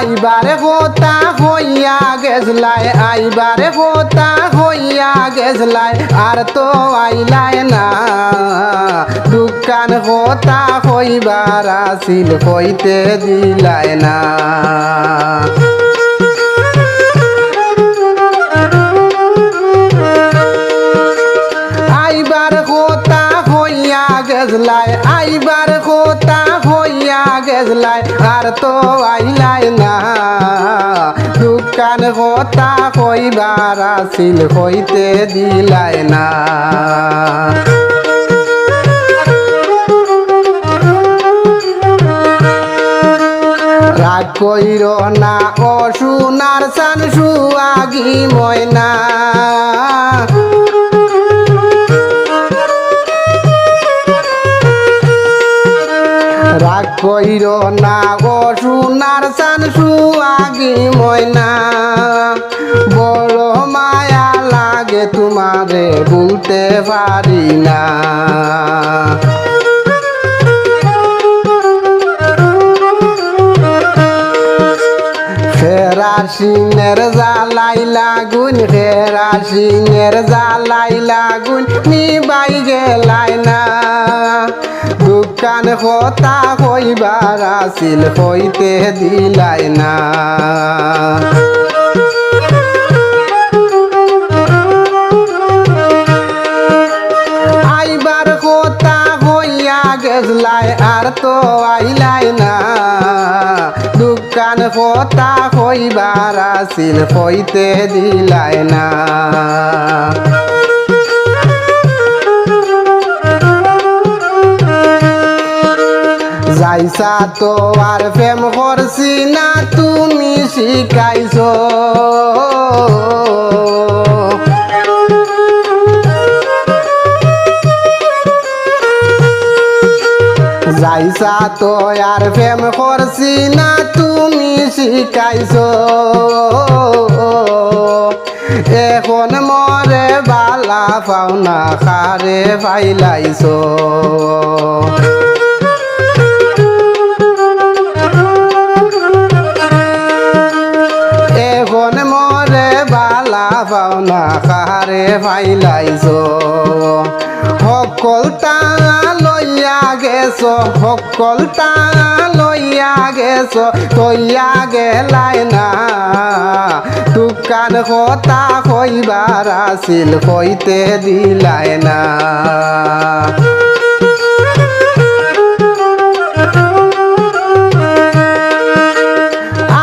আইবারে কথা হইয়া গেছলাই আইবারে কথা হইয়া গেছলাই আর তো আইলাই না দোকান কথা হইবার আসিল হইতে দিলাই না আইবার কথা হইয়া গেছলাই আইবার কথা হইয়া গেছলাই আর তো আইলাই না দোকান কথা হইবার আসিল হইতে দিলাই না রাগ কইর না ও সোনার চান সুয়াগী ময়না রাগ কইর না ও সোনার চান সুয়াগী ময়না বড় মায়া লাগে তোমারে ভুলতে পারি না কেরাসিনের জ্বালাই লাগুন কেরাসিনের জ্বালাই লাগুন নিবাই গেলাই না দোকান কথা হইবার আসিল হইতে দিলাই না আইবার কথা হইয়া গেছলাই আর তো আইলাই না দোকান কথা হইবার আসিল হইতে দিলাই না যাইছা তো আর প্রেম করছি না তুমি শিখাইছো যাইছা তো আর প্রেম করছি না তুমি শিখাইছো এখন মরে বালা পাওনা খারে পাইলাইছো এখন মরে বালা পাওনা খারে পাইলাইছো সকলটা লইয়া গেছো সকলটা লইয়া গেছো তৈয়া গেলাই না দোকান কথা হইবার আসিল হইতে দিলাই না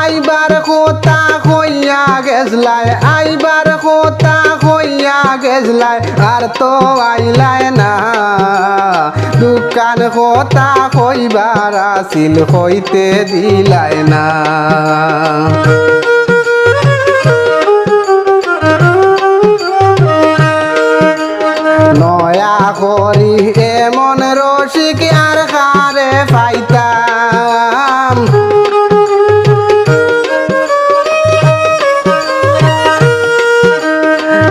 আইবার কথা হইয়া গেছলাই আইবার কথা হইয়া গেছলাই আর তো আইলাই না দোকান কথা হইবার আসিল হইতে দিলাই না নয়া করি এমন রসিক আর খারে পাইতাম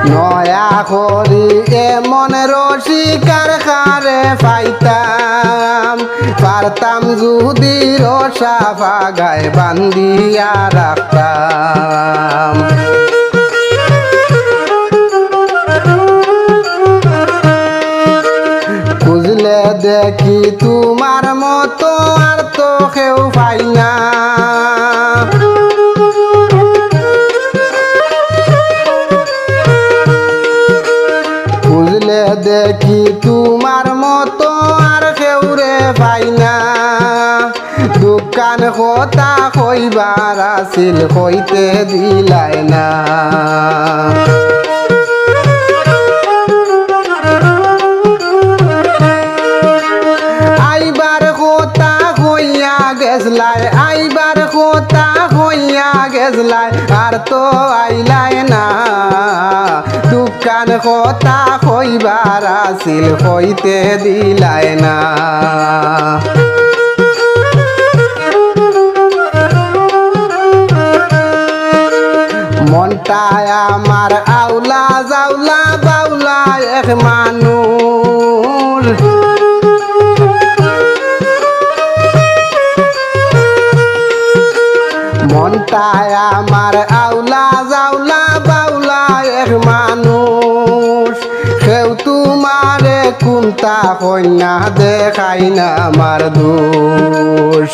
নয়া করি এমন রসিকার খারে পাইতাম পারতাম যদি রসা ফাগায় বান্দিয়া রাখতাম বুঝলে দেখি তোমার মতো আর তো কেউ পাই না বুঝলে দেখি তোমার মতো আর কেউ রে পাই না দোকান কথা কইবার আসিল হইতে দিলাই না আইবার কথা হইয়া গেছলাই আইবার কথা হইয়া গেছলাই আর তো আইলাই না দোকান কথা কইবার আসিল হইতে দিলাই না মনটায় আমার আউলা জাউলা বাউলা এক মানুষ মনটায় আমার আউলা জাউলা বাউলা এক মানুষ কেউ তোমারে কুন্তা কন্যা দেখাই না আমার দোষ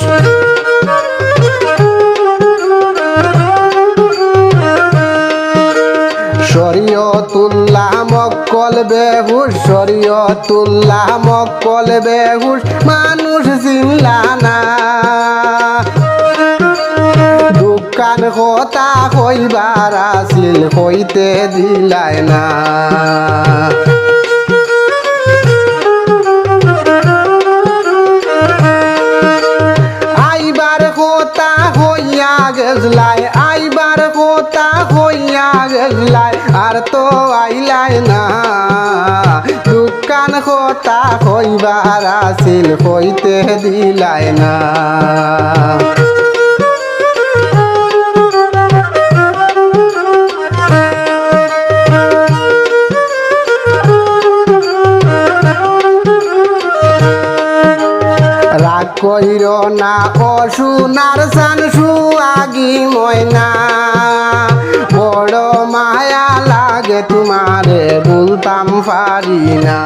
শরীয়তুল্লাহ মক্কল বেহুশ শরীয়তুল্লাহ মক্কল বেহুশ মানুষ চিনলা না দোকান কথা কইবার আছিল কইতে দিলাই না আইবার কথা হইয়া গেছলাই আইবার কথা হইয়া গেছলাই আর তো আইলাই না দোকান কথা কইবার আছিল কইতে দিলাই না রাগ কইর না অসুনার সান সুয়াগি ময়না বড় মায়া লাগে তোমারে বলতাম পারি না।